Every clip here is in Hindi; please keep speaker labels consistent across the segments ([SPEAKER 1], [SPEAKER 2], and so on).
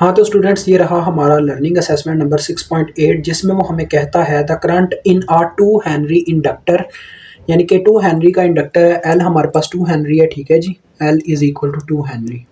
[SPEAKER 1] हाँ तो स्टूडेंट्स, ये रहा हमारा लर्निंग असेसमेंट नंबर 6.8, जिसमें वो हमें कहता है the current in a 2 henry inductor, यानी कि 2 हेनरी का इंडक्टर है। एल हमारे पास 2 हेनरी है, ठीक है जी। L is equal to 2 henry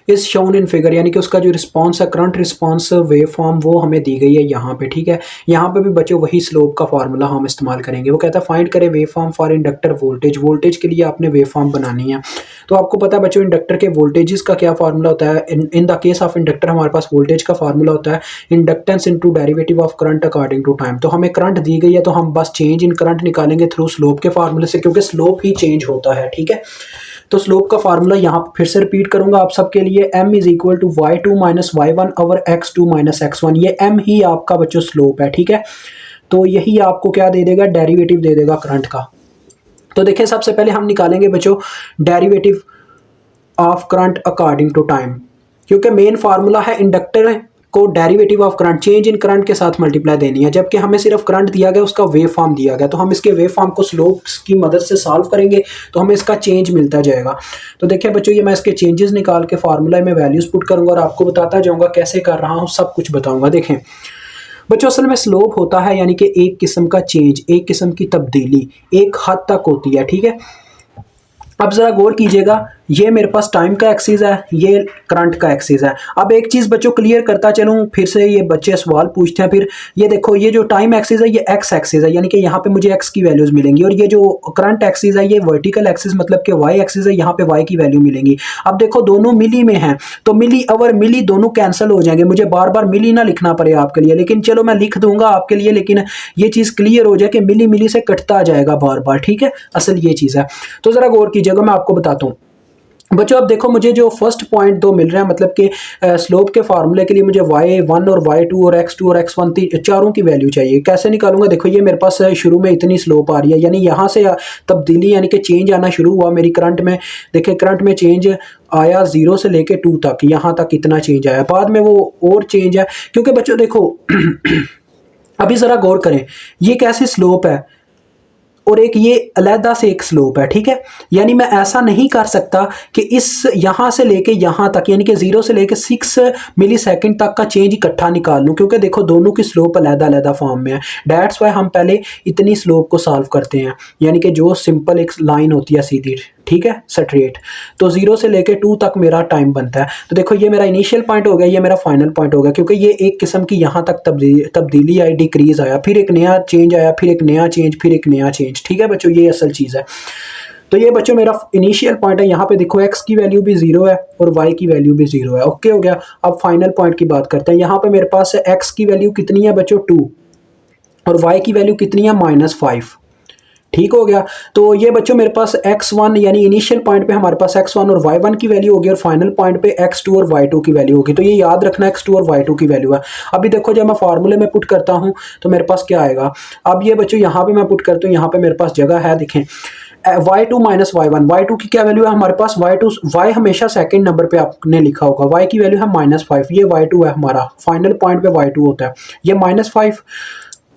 [SPEAKER 1] is shown in figure, यानी कि उसका जो रिस्पांस है, करंट रिस्पांस वेव फॉर्म, वो हमें दी गई है यहाँ पे, ठीक है। यहाँ पे भी बच्चों वही स्लोप का फार्मूला हम इस्तेमाल करेंगे। वो कहता है फाइंड करें wave form for inductor voltage. Voltage के लिए आपने वेव फॉर्म बनानी है। तो आपको पता है बच्चों, इंडक्टर के वोल्टेजेस का क्या फार्मूला होता है। In the case of inductor हमारे पास वोल्टेज का फार्मूला होता है inductance into derivative of current according to time. तो हमें करंट दी गई है, तो हम बस चेंज इन करंट निकालेंगे थ्रू स्लोप के फार्मूले से, क्योंकि स्लोप ही चेंज होता है, ठीक है। तो स्लोप का फार्मूला यहाँ फिर से रिपीट करूंगा आप सबके लिए। m is equal to y2 minus y1 over x2 minus x1। ये m ही आपका बच्चों स्लोप है, ठीक है। तो यही आपको क्या दे देगा, डेरिवेटिव दे देगा करंट का। तो देखिए, सबसे पहले हम निकालेंगे बच्चों derivative of current according to time, क्योंकि मेन फार्मूला है इंडक्टर को derivative of current change in current के साथ मल्टीप्लाई देनी है, जबकि हमें सिर्फ करंट दिया गया, उसका वेव फॉर्म दिया गया। तो हम इसके वेव फॉर्म को स्लोप्स की मदद से सॉल्व करेंगे, तो हमें इसका चेंज मिलता जाएगा। तो देखिए बच्चों, ये मैं इसके चेंजेस निकाल के फार्मूला में वैल्यूज पुट करूंगा और आपको बताता जाऊंगा कैसे कर रहा हूँ, सब कुछ बताऊंगा। देखें बच्चों, असल में स्लोप होता है यानी कि एक किस्म का चेंज, एक किस्म की तब्दीली एक हद तक होती है, ठीक है। अब जरा गौर कीजिएगा, ये मेरे पास टाइम का एक्सिस है, ये करंट का एक्सिस है। अब एक चीज़ बच्चों क्लियर करता चलूँ, फिर से ये बच्चे सवाल पूछते हैं। फिर ये देखो, ये जो टाइम एक्सिस है ये एक्स एक्सिस है, यानी कि यहाँ पे मुझे एक्स की वैल्यूज मिलेंगी, और ये जो करंट एक्सिस है ये वर्टिकल एक्सिस मतलब कि वाई एक्सिस है, यहाँ पे वाई की वैल्यू मिलेंगी। अब देखो दोनों मिली में हैं, तो मिली अवर मिली दोनों कैंसिल हो जाएंगे। मुझे बार बार मिली ना लिखना पड़े आपके लिए, लेकिन चलो मैं लिख दूंगा आपके लिए, लेकिन ये चीज़ क्लियर हो जाए कि मिली मिली से कटता जाएगा बार बार, ठीक है। असल ये चीज़ है। तो ज़रा गौर कीजिएगा, मैं आपको बताता हूँ बच्चों। अब देखो, मुझे जो फर्स्ट पॉइंट दो मिल रहे हैं, मतलब कि स्लोप के फार्मूले के लिए मुझे y1 और y2 और x2 और x1 चारों की वैल्यू चाहिए। कैसे निकालूंगा, देखो ये मेरे पास शुरू में इतनी स्लोप आ रही है, यानी यहाँ से तब्दीली यानी कि चेंज आना शुरू हुआ मेरी करंट में। देखिए करंट में चेंज आया 0 से लेके 2 तक, यहाँ तक इतना चेंज आया। बाद में वो और चेंज है, क्योंकि बच्चों देखो अभी ज़रा गौर करें, ये कैसी स्लोप है और एक ये अलहदा से एक स्लोप है, ठीक है। यानी मैं ऐसा नहीं कर सकता कि इस यहाँ से लेके यहाँ तक, यानी कि 0 से लेके 6 मिली सेकेंड तक का चेंज इकट्ठा निकाल लूँ, क्योंकि देखो दोनों की स्लोप अलहदा अलहदा फॉर्म में है। डैट्स वाई हम पहले इतनी स्लोप को सॉल्व करते हैं, यानी कि जो सिंपल एक लाइन होती है सीधी, ठीक है, स्ट्रेट। तो 0 से लेके 2 तक मेरा टाइम बनता है। तो देखो ये मेरा इनिशियल पॉइंट हो गया, ये मेरा फाइनल पॉइंट हो गया, क्योंकि ये एक किस्म की यहाँ तक तब्दीली आई, डिक्रीज आया, फिर एक नया चेंज आया, फिर एक नया चेंज, फिर एक नया चेंज, ठीक है बच्चों, ये असल चीज़ है। तो ये बच्चों मेरा इनिशियल पॉइंट है। यहाँ पे देखो x की वैल्यू भी 0 है और y की वैल्यू भी 0 है। ओके हो गया। अब फाइनल पॉइंट की बात करते हैं। यहाँ पे मेरे पास x की वैल्यू कितनी है बच्चों, 2, और y की वैल्यू कितनी है, -5। ठीक हो गया। तो ये बच्चों मेरे पास x1 यानी इनिशियल पॉइंट पे हमारे पास x1 और y1 की वैल्यू होगी, और फाइनल पॉइंट पे x2 और y2 की वैल्यू होगी। तो ये याद रखना, x2 और y2 की वैल्यू है। अभी देखो जब मैं फार्मूले में पुट करता हूँ तो मेरे पास क्या आएगा। अब ये बच्चों यहाँ पे मैं पुट करता हूँ, यहाँ पे मेरे पास जगह है, देखें y2 माइनस y1। y2 की क्या वैल्यू है हमारे पास, y हमेशा सेकंड नंबर पे आपने लिखा होगा, y की वैल्यू है -5। ये y2 है हमारा, फाइनल पॉइंट पे y2 होता है, ये -5,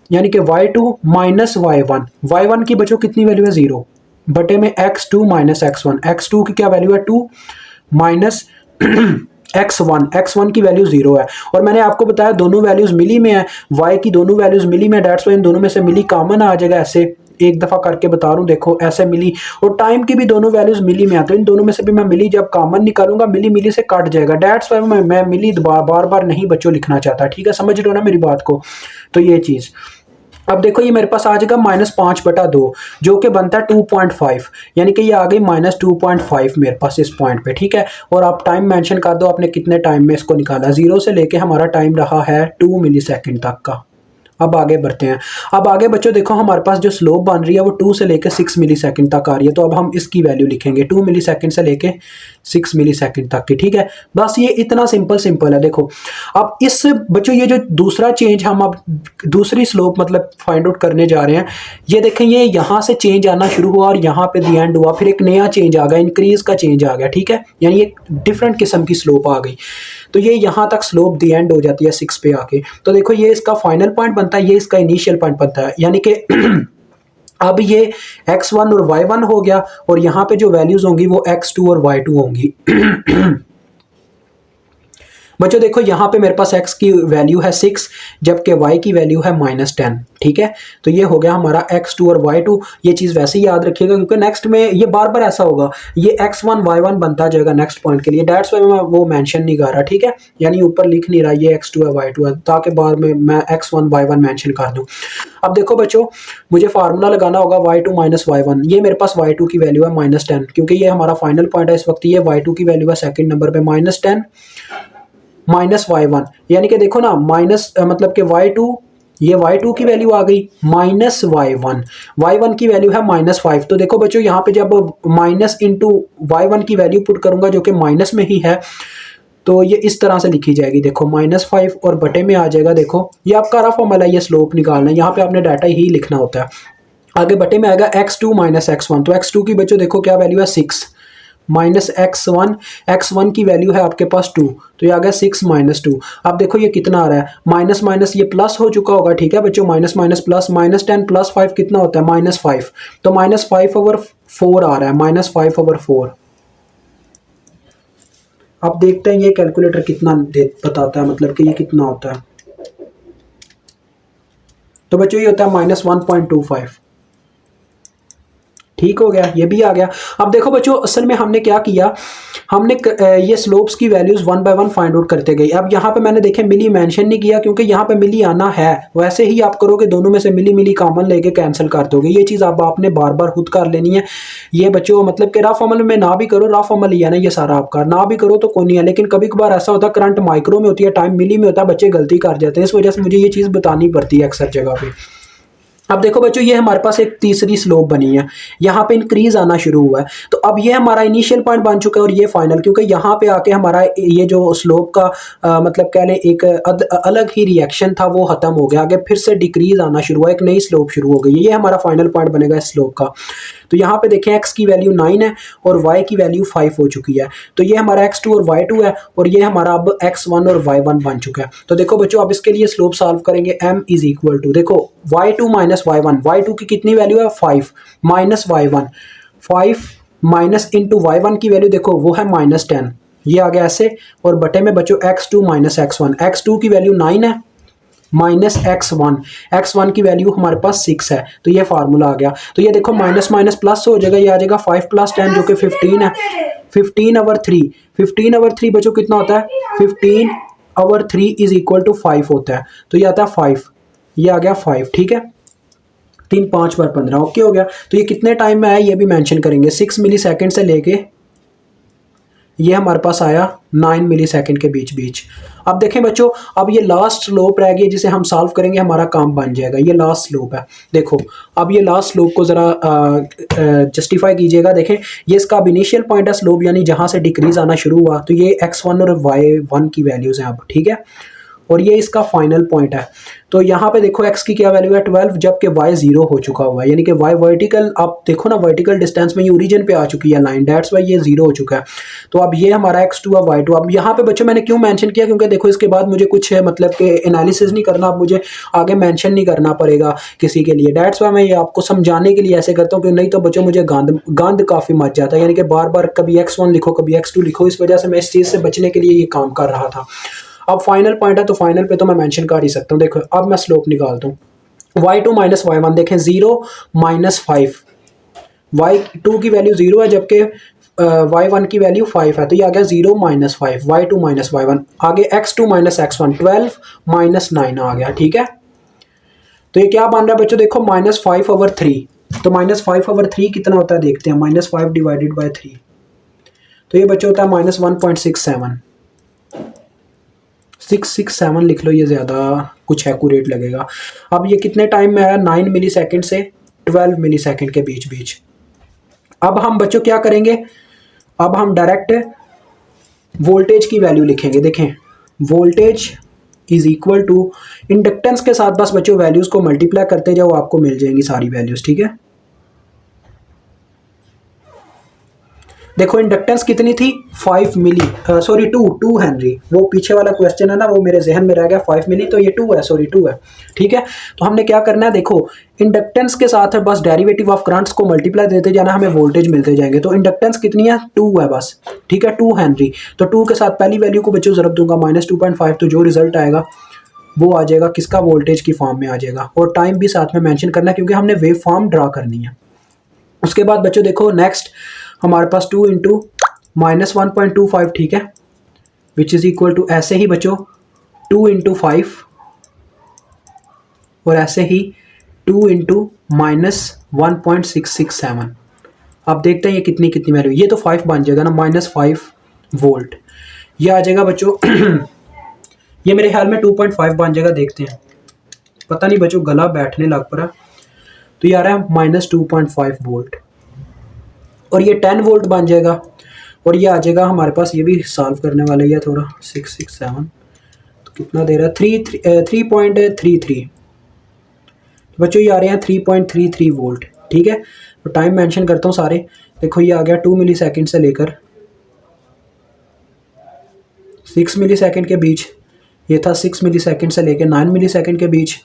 [SPEAKER 1] यानी कि y2 माइनस y1। y1 की बच्चों कितनी वैल्यू है, 0 बटे में x2 माइनस x1। x2 की क्या वैल्यू है, 2 माइनस x1 की वैल्यू 0 है। और मैंने आपको बताया दोनों वैल्यूज मिली में है, y की दोनों वैल्यूज मिली में, डेट्स वाई इन दोनों में से मिली कॉमन आ जाएगा। ऐसे एक दफा करके बता रहा हूँ, देखो ऐसे मिली, और टाइम की भी दोनों वैल्यूज मिली में आते हैं। इन दोनों में से भी मैं मिली जब कॉमन निकालूंगा, मिली मिली से कट जाएगा। डेट्स वाई मैं मिली बार बार नहीं बच्चों लिखना चाहता, ठीक है, समझ रहे हो ना मेरी बात को। तो ये चीज़ अब देखो, ये मेरे पास आ जाएगा -5/2, जो कि बनता है 2.5, यानी कि ये आ गई -2.5 मेरे पास इस पॉइंट पे, ठीक है। और आप टाइम मेंशन कर दो आपने कितने टाइम में इसको निकाला। 0 से लेके हमारा टाइम रहा है 2 मिली सेकेंड तक का। अब आगे बढ़ते हैं। अब आगे बच्चों देखो, हमारे पास जो स्लोप बन रही है वो 2 से लेके 6 मिली सेकेंड तक आ रही है। तो अब हम इसकी वैल्यू लिखेंगे 2 मिली सेकेंड से लेके 6 मिली सेकेंड तक की, ठीक है। बस ये इतना सिंपल है। देखो अब इस बच्चों ये जो दूसरा चेंज हम अब दूसरी स्लोप मतलब फाइंड आउट करने जा रहे हैं, ये देखें, ये यहाँ से चेंज आना शुरू हुआ और यहाँ पे दी एंड हुआ, फिर एक नया चेंज आ गया, इंक्रीज का चेंज आ गया, ठीक है, यानी एक डिफरेंट किस्म की स्लोप आ गई। तो ये यहाँ तक स्लोप दी एंड हो जाती है 6 पे आके। तो देखो ये इसका फाइनल पॉइंट बनता है, ये इसका इनिशियल पॉइंट बनता है, यानी कि अब ये x1 और y1 हो गया, और यहाँ पे जो वैल्यूज होंगी वो x2 और y2 होंगी। बच्चों देखो यहाँ पे मेरे पास x की वैल्यू है 6 जबकि y की वैल्यू है -10। ठीक है, तो ये हो गया हमारा x2 और y2। ये चीज़ वैसे ही याद रखिएगा क्योंकि नेक्स्ट में ये बार बार ऐसा होगा, ये x1 y1 बनता जाएगा नेक्स्ट पॉइंट के लिए। दैट्स वाई मैं वो मेंशन नहीं कर रहा। ठीक है, यानी ऊपर लिख नहीं रहा ये x2 है y2 है, ताकि बाद में मैं x1 y1 मेंशन कर दूँ। अब देखो बच्चों, मुझे फार्मूला लगाना होगा y2 - y1। ये मेरे पास y2 की वैल्यू है -10 क्योंकि ये हमारा फाइनल पॉइंट है इस वक्त। ये y2 की वैल्यू है सेकंड नंबर पे -10 -y1, यानी कि देखो ना माइनस मतलब कि y2, ये y2 की वैल्यू आ गई -y1, y1 की वैल्यू है -5। तो देखो बच्चों यहाँ पे जब माइनस इंटू y1 की वैल्यू पुट करूंगा जो कि माइनस में ही है, तो ये इस तरह से लिखी जाएगी। देखो -5 और बटे में आ जाएगा। देखो ये आपका रफ फॉर्मूला है, ये स्लोप निकालना है, यहाँ पे आपने डाटा ही लिखना होता है। आगे बटे में आएगा x2 - x1। तो x2 की बच्चों देखो क्या वैल्यू है 6 -x1, x1 की वैल्यू है आपके पास 2, तो ये आ गया 6 - 2। अब देखो ये कितना आ रहा है, माइनस माइनस ये प्लस हो चुका होगा। ठीक है बच्चों, माइनस माइनस प्लस, -10 + 5 कितना होता है -5, तो -5/4 आ रहा है, -5/4। अब देखते हैं ये कैलकुलेटर कितना बताता है, मतलब कि ये कितना होता है। तो बच्चों ये होता है -1.25। ठीक हो गया, ये भी आ गया। अब देखो बच्चों असल में हमने क्या किया, हमने ये स्लोप्स की वैल्यूज 1 बाय 1 फाइंड आउट करते गए। अब यहाँ पे मैंने देखे मिली मेंशन नहीं किया क्योंकि यहाँ पे मिली आना है, वैसे ही आप करोगे दोनों में से मिली मिली कॉमन लेके कैंसिल कर दोगे। ये चीज़ अब आपने बार बार खुद कर लेनी है। ये बच्चों मतलब कि रफ अमल में ना भी करो, रफ अमल ही है ना ये सारा आपका, ना भी करो तो कोई नहीं है। लेकिन कभी कभार ऐसा होता है करंट माइक्रो में होती है, टाइम मिली में होता है, बच्चे गलती कर जाते हैं, इस वजह से मुझे ये चीज़ बतानी पड़ती है अक्सर जगह पे। अब देखो बच्चों ये हमारे पास एक तीसरी स्लोप बनी है, यहाँ पे इंक्रीज आना शुरू हुआ है। तो अब ये हमारा इनिशियल पॉइंट बन चुका है और ये फाइनल, क्योंकि यहाँ पे आके हमारा ये जो स्लोप का मतलब कह लें एक अलग ही रिएक्शन था वो खत्म हो गया, आगे फिर से डिक्रीज आना शुरू हुआ, एक नई स्लोप शुरू हो गई। ये हमारा फाइनल पॉइंट बनेगा इस स्लोप का। तो यहाँ पे देखें x की वैल्यू 9 है और y की वैल्यू 5 हो चुकी है। तो ये हमारा x2 और y2 है और ये हमारा अब x1 और y1 बन चुका है। तो देखो बच्चों अब इसके लिए स्लोप सॉल्व करेंगे। m = देखो y2 - y1, y2 की कितनी वैल्यू है 5 minus y1, 5 minus into y1 की वैल्यू देखो वो है -10, ये आ गया ऐसे। और बटे में बच्चों x2 - x1, x2 की वैल्यू 9 है माइनस x1 की वैल्यू हमारे पास 6 है, तो ये फार्मूला आ गया। तो ये देखो माइनस माइनस प्लस हो जाएगा, ये आ जाएगा 5 + 10 जो कि 15 है। 15/3, 15/3 बच्चों कितना होता है 15/3 = 5 होता है। तो ये आता है 5, ये आ गया 5। ठीक है, 3 5 × 15 ओके हो गया। तो ये कितने टाइम में आया ये भी मेंशन करेंगे, 6 मिली सेकेंड से लेके ये हमारे पास आया 9 मिली सेकेंड के बीच बीच। अब देखें बच्चों, अब ये लास्ट स्लोप रह गई जिसे हम सॉल्व करेंगे, हमारा काम बन जाएगा। ये लास्ट स्लोप है। देखो अब ये लास्ट स्लोप को ज़रा जस्टिफाई कीजिएगा। देखें ये इसका अब इनिशियल पॉइंट है स्लोप, यानी जहाँ से डिक्रीज आना शुरू हुआ। तो ये x1 और y1 की वैल्यूज़ हैं अब। ठीक है, और ये इसका फाइनल पॉइंट है। तो यहाँ पे देखो x की क्या वैल्यू है 12, जबकि y 0 हो चुका हुआ है, यानी कि y वर्टिकल, आप देखो ना वर्टिकल डिस्टेंस में ये ओरिजिन पे आ चुकी है लाइन, दैट्स वाई ये 0 हो चुका है। तो अब ये हमारा x2 और y2। अब यहाँ पे बच्चों मैंने क्यों मेंशन किया, क्योंकि देखो इसके बाद मुझे कुछ मतलब कि एनालिसिस नहीं करना, अब मुझे आगे मेंशन नहीं करना पड़ेगा किसी के लिए। दैट्स वाई मैं ये आपको समझाने के लिए ऐसे करता हूँ, कि नहीं तो बच्चों मुझे गांद काफ़ी मच जाता है, यानी कि बार बार कभी x1 लिखो कभी x2 लिखो, इस वजह से मैं इस चीज़ से बचने के लिए ये काम कर रहा था। अब फाइनल पॉइंट है तो फाइनल पे तो मैं मेंशन कर ही सकता हूँ। देखो अब मैं स्लोप निकालता हूँ, y2 - y1 देखें 0 - 5, y2 की वैल्यू 0 है जबकि y1 की वैल्यू 5 है, तो ये आ गया 0 - 5, y2 - y1। आगे x2 - x1 12 - 9 आ गया। ठीक है, तो ये क्या बन रहा है बच्चों, देखो -5/3। तो -5/3 कितना होता है देखते हैं, -5 / 3, तो ये बच्चों होता है -1.67। 667 लिख लो, ये ज़्यादा कुछ एक्यूरेट लगेगा। अब ये कितने टाइम में आया, 9 मिली सेकेंड से 12 मिली सेकेंड के बीच बीच। अब हम बच्चों क्या करेंगे, अब हम डायरेक्ट वोल्टेज की वैल्यू लिखेंगे। देखें वोल्टेज = इंडक्टेंस के साथ बस बच्चों वैल्यूज़ को मल्टीप्लाई करते जाओ, आपको मिल जाएंगी सारी वैल्यूज़। ठीक है, देखो इंडक्टेंस कितनी थी 5 मिली, सॉरी 2 हेनरी, वो पीछे वाला क्वेश्चन है ना वो मेरे जहन में रह गया, 5 मिली तो ये 2 है, सॉरी 2 है। ठीक है, तो हमने क्या करना है, देखो इंडक्टेंस के साथ बस डेरिवेटिव ऑफ करंट्स को मल्टीप्लाई देते जाना, हमें वोल्टेज मिलते जाएंगे। तो इंडक्टेंस कितनी है 2 है बस। ठीक है 2 हेनरी, तो 2 के साथ पहली वैल्यू को बच्चों ज़रब दूंगा -2.5, तो जो रिजल्ट आएगा वो आ जाएगा किसका, वोल्टेज की फॉर्म में आ जाएगा। और टाइम भी साथ में मेंशन करना है क्योंकि हमने वेव फॉर्म ड्रा करनी है। उसके बाद बच्चों देखो नेक्स्ट हमारे पास 2 इंटू -1.25, ठीक है, विच इज इक्वल टू ऐसे ही बच्चों 2 इंटू 5 और ऐसे ही 2 इंटू -1.667। अब देखते हैं ये कितनी कितनी वैल्यू, ये तो 5 बन जाएगा ना, -5 वोल्ट ये आ जाएगा बच्चों ये मेरे ख्याल में 2.5 बन जाएगा, देखते हैं, पता नहीं बच्चों गला बैठने लग पड़ा। तो ये आ रहा है -2.5 वोल्ट और ये 10 वोल्ट बन जाएगा और ये आ जाएगा हमारे पास, ये भी सॉल्व करने वाले ही है थोड़ा, 667 तो कितना दे रहा है 3.33। तो बच्चों ये आ रहे हैं 3.33 वोल्ट। ठीक है, तो टाइम मेंशन करता हूँ सारे, देखो ये आ गया 2 मिली सेकेंड से लेकर 6 मिली सेकेंड के बीच, ये था 6 मिली सेकेंड से लेकर 9 मिली सेकेंड के बीच,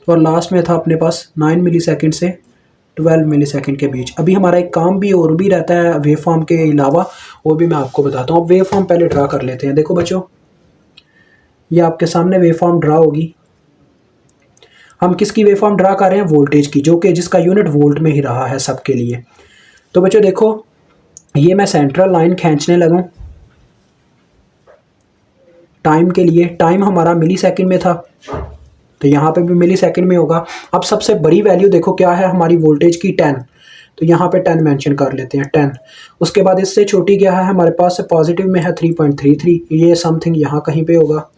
[SPEAKER 1] और लास्ट में था अपने पास 9 मिली सेकेंड से 12 मिली सेकेंड के बीच। अभी हमारा एक काम भी और भी रहता है वेव फॉर्म के अलावा, वो भी मैं आपको बताता हूँ। अब वेव फॉर्म पहले ड्रा कर लेते हैं। देखो बच्चों ये आपके सामने वेव फॉर्म ड्रा होगी। हम किसकी वेव फॉर्म ड्रा कर रहे हैं, वोल्टेज की, जो कि जिसका यूनिट वोल्ट में ही रहा है सबके लिए। तो बच्चों देखो ये मैं सेंट्रल लाइन खींचने लगूँ टाइम के लिए, टाइम हमारा मिली सेकेंड में था तो यहाँ पे भी मिली सेकेंड में होगा। अब सबसे बड़ी वैल्यू देखो क्या है हमारी वोल्टेज की, 10, तो यहाँ पे 10 मेंशन कर लेते हैं 10। उसके बाद इससे छोटी क्या है हमारे पास, पॉजिटिव में है 3.33, ये समथिंग यहाँ कहीं पे होगा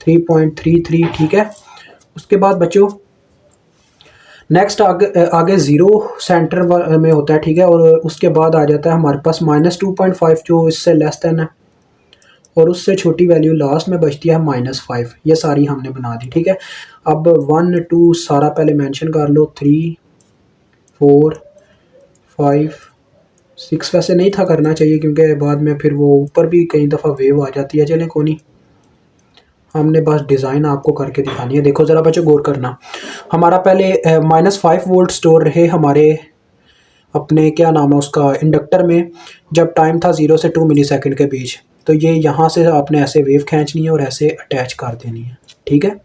[SPEAKER 1] 3.33। ठीक है, उसके बाद बच्चों नेक्स्ट आगे 0 सेंटर में होता है। ठीक है, और उसके बाद आ जाता है हमारे पास -2.5 जो इससे लेस देन है, और उससे छोटी वैल्यू लास्ट में बचती है -5। ये सारी हमने बना दी। ठीक है, अब 1 2 सारा पहले मेंशन कर लो, 3 4 5 6 वैसे नहीं था करना चाहिए क्योंकि बाद में फिर वो ऊपर भी कई दफ़ा वेव आ जाती है। चलें कोई नहीं, हमने बस डिज़ाइन आपको करके दिखानी है। देखो ज़रा बच्चों गौर करना, हमारा पहले -5 वोल्ट स्टोर रहे हमारे अपने क्या नाम है उसका इंडक्टर में, जब टाइम था 0 से 2 मिली सेकेंड के बीच। तो ये यहाँ से आपने ऐसे वेव खींचनी है और ऐसे अटैच कर देनी है। ठीक है,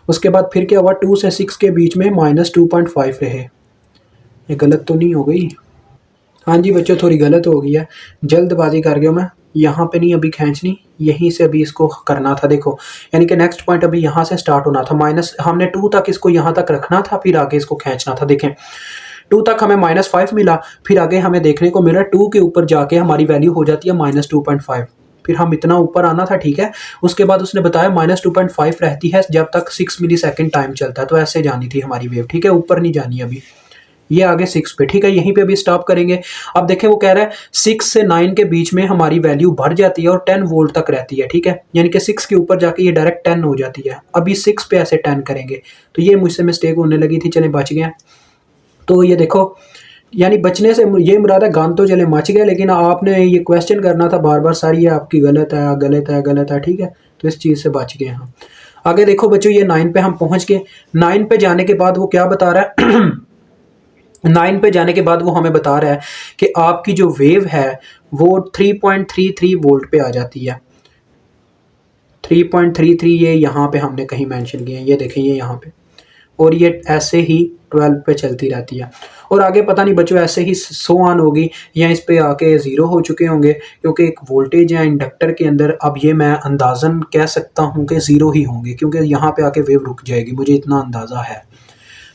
[SPEAKER 1] उसके बाद फिर क्या हुआ, 2 से 6 के बीच में -2.5 रहे। ये गलत तो नहीं हो गई, हाँ जी बच्चों थोड़ी गलत हो गई है, जल्दबाजी कर गया मैं, यहाँ पे नहीं अभी खींचनी, यहीं से अभी इसको करना था। देखो यानी कि नेक्स्ट पॉइंट अभी यहाँ से स्टार्ट होना था, हमने 2 तक इसको यहाँ तक रखना था, फिर आगे इसको खींचना था। देखें 2 तक हमें -5 मिला, फिर आगे हमें देखने को मिला 2 के ऊपर जाके हमारी वैल्यू हो जाती है -2.5, फिर हम इतना ऊपर आना था। ठीक है, उसके बाद उसने बताया -2.5 रहती है जब तक 6 मिली सेकेंड टाइम चलता है, तो ऐसे जानी थी हमारी वेव। ठीक है, ऊपर नहीं जानी अभी, ये आगे 6 पे। ठीक है, यहीं पे अभी स्टॉप करेंगे। अब देखें वो कह रहा है 6 से 9 के बीच में हमारी वैल्यू बढ़ जाती है और 10 वोल्ट तक रहती है। ठीक है, यानी कि 6 के ऊपर जाके ये डायरेक्ट 10 हो जाती है। अभी 6 पे ऐसे 10 करेंगे, तो ये मुझसे मिस्टेक होने लगी थी, चले बच गए। तो ये देखो यानी बचने से ये मुराद है गान तो चले मच गए, लेकिन आपने ये क्वेश्चन करना था बार बार सारी ये आपकी गलत है गलत है गलत है। ठीक है, तो इस चीज़ से बच गए हम। आगे देखो बच्चों ये 9 पे हम पहुंच गए। 9 पे जाने के बाद वो क्या बता रहा है 9 पे जाने के बाद वो हमें बता रहा है कि आपकी जो वेव है वो 3.33 वोल्ट पे आ जाती है। 3.33 ये यहाँ पे हमने कहीं मेंशन किया है, ये देखें ये यहाँ पे, और ये ऐसे ही 12 पे चलती रहती है। और आगे पता नहीं बच्चों ऐसे ही सो ऑन होगी या इस पे आके 0 हो चुके होंगे, क्योंकि एक वोल्टेज है इंडक्टर के अंदर। अब ये मैं अंदाज़न कह सकता हूँ कि 0 ही होंगे, क्योंकि यहाँ पे आके वेव रुक जाएगी, मुझे इतना अंदाज़ा है।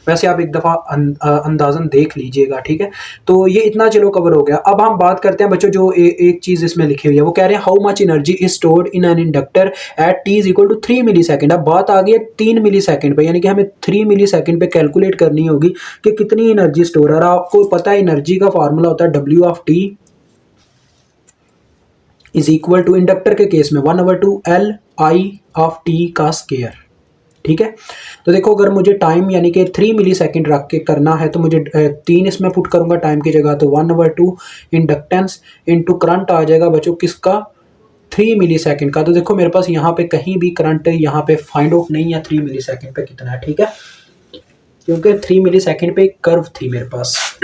[SPEAKER 1] वैसे आप एक दफ़ा अंदाज़न देख लीजिएगा। ठीक है, तो ये इतना चलो कवर हो गया। अब हम बात करते हैं बच्चों जो एक चीज़ इसमें लिखी हुई है, वो कह रहे हैं how much energy is stored in an inductor at t = 3 millisecond. अब बात आ गई है 3 मिली सेकेंड पे, यानी कि हमें 3 मिली सेकेंड पे कैलकुलेट करनी होगी कि कितनी एनर्जी स्टोर है। और आपको पता है एनर्जी का फार्मूला होता है W(T) = इंडक्टर के केस में 1/2 L(I)(T) का स्क्वायर। ठीक है। तो देखो अगर मुझे टाइम यानी कि 3 मिली सेकेंड रख के करना है तो मुझे 3 इसमें पुट करूँगा टाइम की जगह, तो 1/2 इंडक्टेंस इंटू करंट आ जाएगा बच्चों किसका, 3 मिली सेकेंड का। तो देखो मेरे पास यहाँ पे कहीं भी करंट यहाँ पे फाइंड आउट नहीं है 3 मिली सेकेंड पे कितना है, ठीक है, क्योंकि 3 मिली सेकेंड पे एक कर्व थी मेरे पास।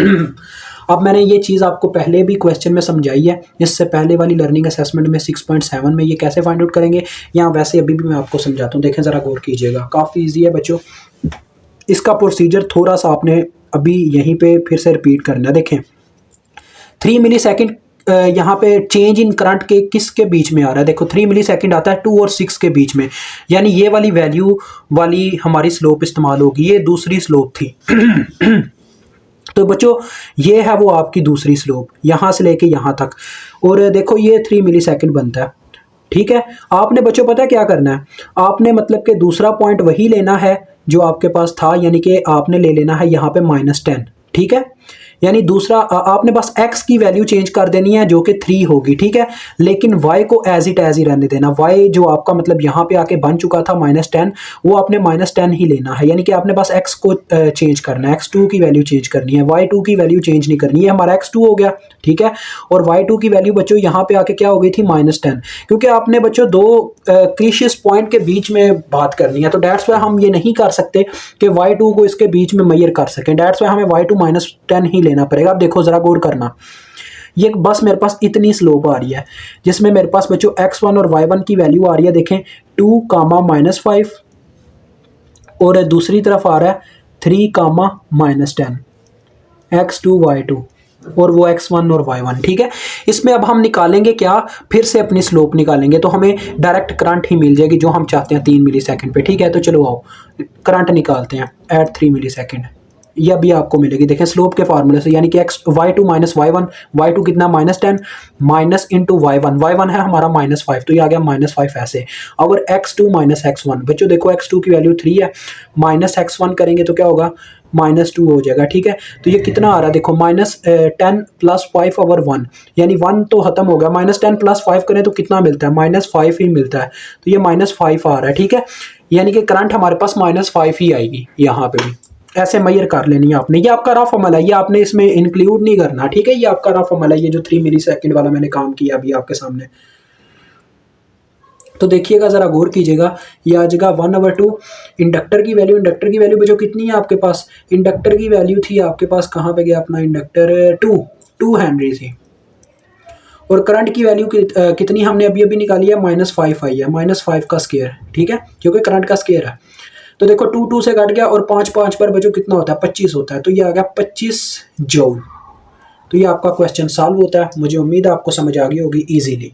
[SPEAKER 1] अब मैंने ये चीज़ आपको पहले भी क्वेश्चन में समझाई है, इससे पहले वाली लर्निंग असेसमेंट में 6.7 में ये कैसे फाइंड आउट करेंगे, या वैसे अभी भी मैं आपको समझाता हूँ। देखें ज़रा गौर कीजिएगा, काफ़ी ईजी है बच्चों। इसका प्रोसीजर थोड़ा सा आपने अभी यहीं पे फिर से रिपीट करना है। देखें 3 मिली सेकेंड यहाँ पे चेंज इन करंट के किसके बीच में आ रहा है, देखो 3 मिली सेकेंड आता है 2 और 6 के बीच में, यानी ये वाली वैल्यू वाली हमारी स्लोप इस्तेमाल होगी, ये दूसरी स्लोप थी। तो बच्चों ये है वो आपकी दूसरी स्लोप यहाँ से लेके यहाँ तक, और देखो ये 3 मिली सेकेंड बनता है, ठीक है। आपने बच्चों पता है क्या करना है, आपने मतलब कि दूसरा पॉइंट वही लेना है जो आपके पास था, यानी कि आपने ले लेना है यहाँ पे -10, ठीक है। यानी दूसरा आपने बस x की वैल्यू चेंज कर देनी है जो कि 3 होगी, ठीक है, लेकिन y को एज इट एज ही रहने देना। y जो आपका मतलब यहाँ पे आके बन चुका था -10, वो आपने -10 ही लेना है, यानी कि आपने बस x को चेंज करना है, x2 की वैल्यू चेंज करनी है, y2 की वैल्यू चेंज नहीं करनी है। हमारा x2 हो गया, ठीक है, और y2 की वैल्यू बच्चों यहाँ पे आके क्या हो गई थी -10, क्योंकि आपने बच्चों दो क्रिशियस पॉइंट के बीच में बात करनी है, तो डेट्स वाई हम ये नहीं कर सकते कि y2 को इसके बीच में मेजर कर सकें, डेट्स वाई हमें y2 -10 ही लेना पड़ेगा। अब देखो जरा गौर करना, ये बस मेरे पास इतनी स्लोप आ रही है जिसमें मेरे पास बच्चों x1 और y1 की वैल्यू आ रही है, देखें 2, -5, और दूसरी तरफ आ रहा है 3, -10, x2 y2 और वो x1 और y1, ठीक है। इसमें अब हम निकालेंगे क्या, फिर से अपनी स्लोप निकालेंगे, तो हमें डायरेक्ट करंट ही मिल जाएगी जो हम चाहते हैं 3 मिली सेकेंड पे, ठीक है। तो चलो आओ करंट निकालते हैं एट 3 मिली सेकेंड, यह भी आपको मिलेगी, देखें स्लोप के फार्मूले से, यानी कि y2 - y1, y2 कितना -10 माइनस इंटू y1 है हमारा -5, तो ये आ गया -5 ऐसे। अगर x2 - x1 बच्चों देखो x2 की वैल्यू 3 है, -x1 करेंगे तो क्या होगा, -2 हो जाएगा, ठीक है। तो ये कितना आ रहा है देखो, -10 + 5/1, यानी 1 तो खत्म हो गया, -10 + 5 करें तो कितना मिलता है, -5 ही मिलता है, तो ये -5 आ रहा है, ठीक है। यानी कि करंट हमारे पास -5 ही आएगी, यहाँ पे भी ऐसे मेजर कर लेनी है आपने। ये आपका रफ अमल है, ये आपने इसमें इंक्लूड नहीं करना, ठीक है, ये आपका रफ अमल है, ये जो 3 मिली सेकेंड वाला मैंने काम किया अभी आपके सामने। तो देखिएगा ज़रा गौर कीजिएगा, ये आ जाएगा 1/2 इंडक्टर की वैल्यू बच्चों कितनी है आपके पास, इंडक्टर की वैल्यू थी आपके पास, कहाँ पे गया अपना इंडक्टर, 2 हेनरी थी, और करंट की वैल्यू कितनी हमने अभी अभी निकाली है, -5 आई है, -5 का स्क्वायर, ठीक है, क्योंकि करंट का स्क्वायर है। तो देखो 2 से कट गया, और 5 पर बच्चों कितना होता है, 25 होता है, तो ये आ गया 25 जूल। तो ये आपका क्वेश्चन सॉल्व होता है। मुझे उम्मीद है आपको समझ आ गई होगी ईजीली।